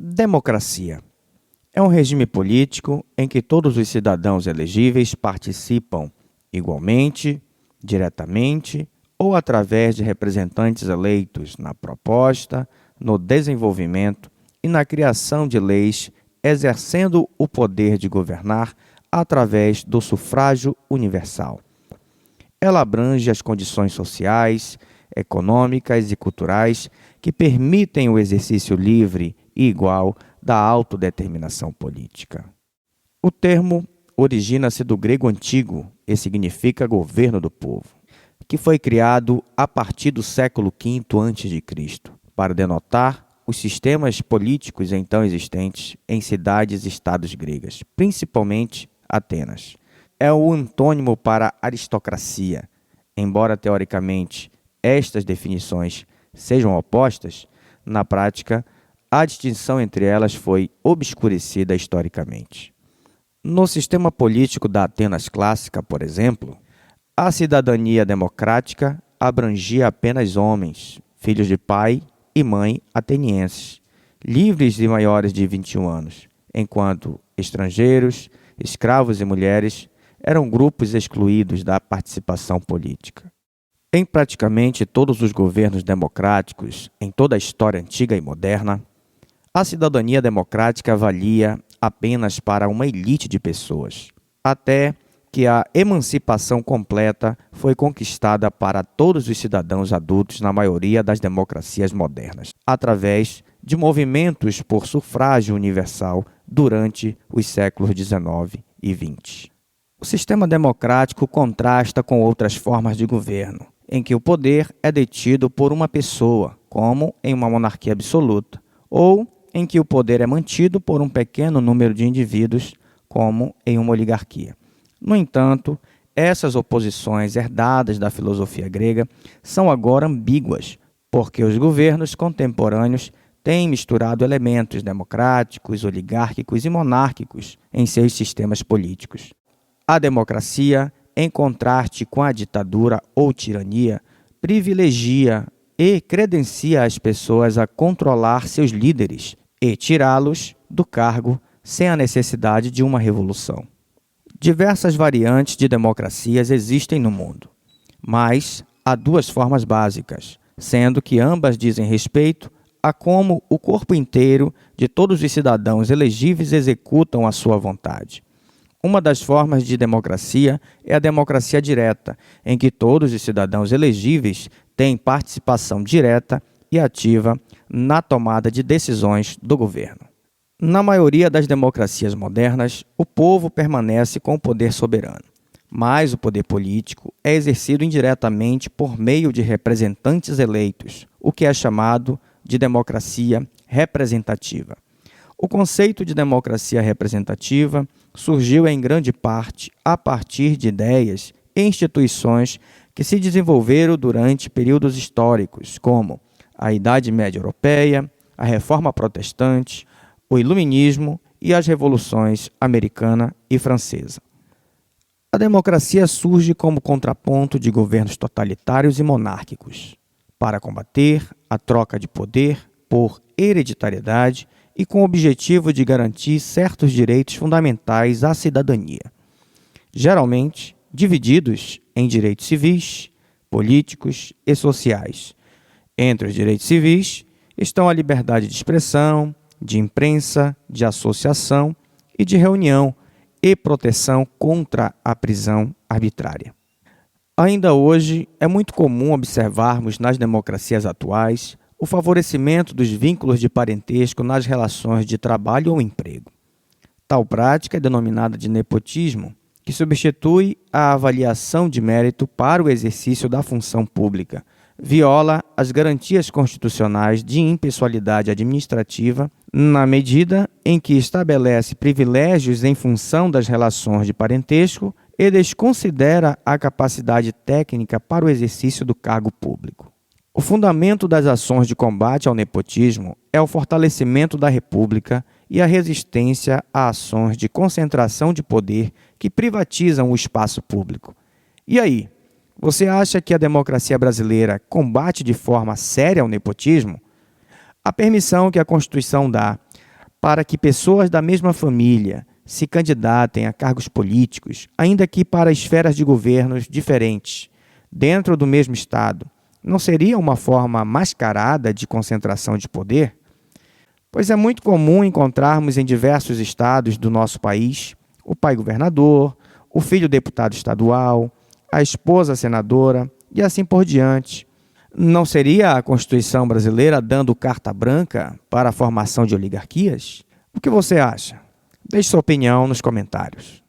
Democracia é um regime político em que todos os cidadãos elegíveis participam igualmente, diretamente ou através de representantes eleitos na proposta, no desenvolvimento e na criação de leis, exercendo o poder de governar através do sufrágio universal. Ela abrange as condições sociais, econômicas e culturais que permitem o exercício livre e igual da autodeterminação política. O termo origina-se do grego antigo e significa governo do povo, que foi criado a partir do século V a.C., para denotar os sistemas políticos então existentes em cidades e estados gregas, principalmente Atenas. É o antônimo para aristocracia. Embora teoricamente estas definições sejam opostas, na prática, a distinção entre elas foi obscurecida historicamente. No sistema político da Atenas clássica, por exemplo, a cidadania democrática abrangia apenas homens, filhos de pai e mãe atenienses, livres e maiores de 21 anos, enquanto estrangeiros, escravos e mulheres eram grupos excluídos da participação política. Em praticamente todos os governos democráticos, em toda a história antiga e moderna, a cidadania democrática valia apenas para uma elite de pessoas, até que a emancipação completa foi conquistada para todos os cidadãos adultos na maioria das democracias modernas, através de movimentos por sufrágio universal durante os séculos XIX e XX. O sistema democrático contrasta com outras formas de governo, em que o poder é detido por uma pessoa, como em uma monarquia absoluta, ou em que o poder é mantido por um pequeno número de indivíduos, como em uma oligarquia. No entanto, essas oposições herdadas da filosofia grega são agora ambíguas, porque os governos contemporâneos têm misturado elementos democráticos, oligárquicos e monárquicos em seus sistemas políticos. A democracia, em contraste com a ditadura ou tirania, privilegia e credencia as pessoas a controlar seus líderes e tirá-los do cargo sem a necessidade de uma revolução. Diversas variantes de democracias existem no mundo, mas há duas formas básicas, sendo que ambas dizem respeito a como o corpo inteiro de todos os cidadãos elegíveis executam a sua vontade. Uma das formas de democracia é a democracia direta, em que todos os cidadãos elegíveis têm participação direta e ativa na tomada de decisões do governo. Na maioria das democracias modernas, o povo permanece com o poder soberano, mas o poder político é exercido indiretamente por meio de representantes eleitos, o que é chamado de democracia representativa. O conceito de democracia representativa surgiu em grande parte a partir de ideias e instituições que se desenvolveram durante períodos históricos, como a Idade Média Europeia, a Reforma Protestante, o Iluminismo e as revoluções americana e francesa. A democracia surge como contraponto de governos totalitários e monárquicos, para combater a troca de poder por hereditariedade e com o objetivo de garantir certos direitos fundamentais à cidadania, geralmente divididos em direitos civis, políticos e sociais. Entre os direitos civis estão a liberdade de expressão, de imprensa, de associação e de reunião e proteção contra a prisão arbitrária. Ainda hoje, é muito comum observarmos nas democracias atuais o favorecimento dos vínculos de parentesco nas relações de trabalho ou emprego. Tal prática é denominada de nepotismo, que substitui a avaliação de mérito para o exercício da função pública, viola as garantias constitucionais de impessoalidade administrativa na medida em que estabelece privilégios em função das relações de parentesco e desconsidera a capacidade técnica para o exercício do cargo público. O fundamento das ações de combate ao nepotismo é o fortalecimento da República e a resistência a ações de concentração de poder que privatizam o espaço público. E aí, você acha que a democracia brasileira combate de forma séria o nepotismo? A permissão que a Constituição dá para que pessoas da mesma família se candidatem a cargos políticos, ainda que para esferas de governos diferentes, dentro do mesmo Estado, não seria uma forma mascarada de concentração de poder? Pois é muito comum encontrarmos em diversos estados do nosso país o pai governador, o filho deputado estadual, a esposa senadora e assim por diante. Não seria a Constituição brasileira dando carta branca para a formação de oligarquias? O que você acha? Deixe sua opinião nos comentários.